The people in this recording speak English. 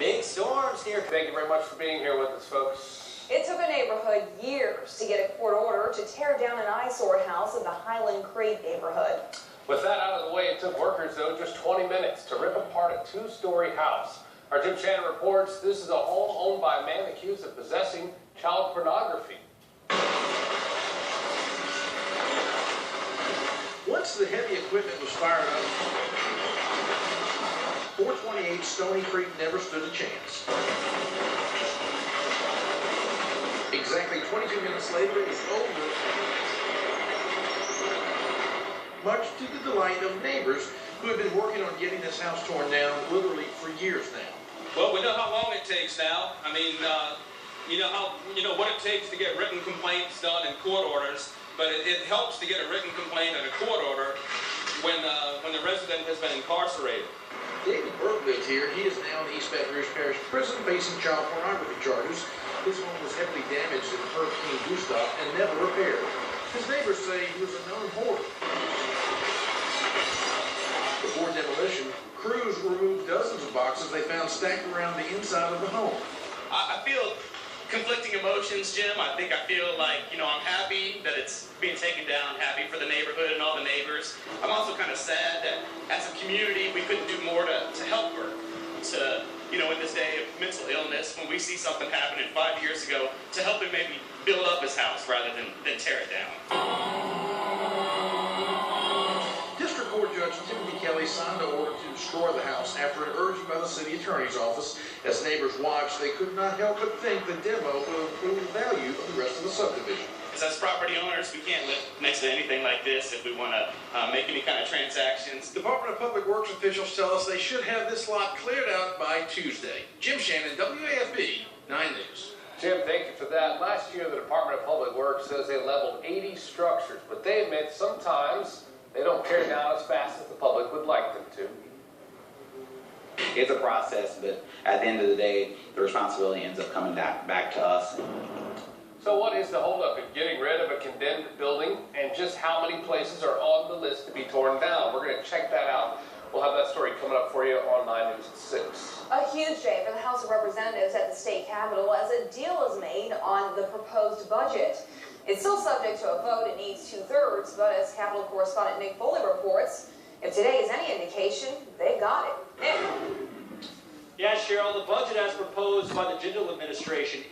Big storms here. Thank you very much for being here with us, folks. It took a neighborhood years to get a court order to tear down an eyesore house in the Highland Creek neighborhood. With that out of the way, it took workers, though, just 20 minutes to rip apart a two-story house. Our Jim Shannon reports this is a home owned by a man accused of possessing child pornography. Once the heavy equipment was fired up, 428 Stony Creek never stood a chance. Exactly 22 minutes later, it was over, much to the delight of neighbors who have been working on getting this house torn down literally for years now. Well, we know how long it takes now. I mean, you know what it takes to get written complaints done and court orders, but it helps to get a written complaint and a court order when the resident has been incarcerated. David Burke lives here. He is now in the East Baton Rouge Parish Prison facing child pornography charges. His home was heavily damaged in Hurricane Gustav and never repaired. His neighbors say he was a known hoarder. Before demolition, crews removed dozens of boxes they found stacked around the inside of the home. I feel conflicting emotions, Jim. I feel like, I'm happy that it's being taken down, happy for the neighborhood and all the neighbors. I'm also kind of sad that as a community, we couldn't do more to help her. In this day of mental illness, when we see something happening 5 years ago, to help him maybe build up his house rather than tear it down. District Court Judge Timothy Kelly signed an order to destroy the house after an urging by the city attorney's office. As neighbors watched, they could not help but think the demo will improve the value of the rest of the subdivision. As property owners, we can't live next to anything like this if we want to make any kind of transactions. Department of Public Works officials tell us they should have this lot cleared out by Tuesday. Jim Shannon, WAFB 9 News. Jim, thank you for that. Last year, the Department of Public Works says they leveled 80 structures, but they admit sometimes they don't tear down as fast as the public would like them to. It's a process, but at the end of the day, the responsibility ends up coming back to us. So what is the holdup in getting rid of a condemned building, and just how many places are on the list to be torn down? We're going to check that out. We'll have that story coming up for you on 9 News at 6. A huge day for the House of Representatives at the state capitol as a deal is made on the proposed budget. It's still subject to a vote. It needs 2/3, but as Capitol correspondent Nick Foley reports, if today is any indication, they got it. Nick. Yeah, Cheryl, the budget as proposed by the Jindal administration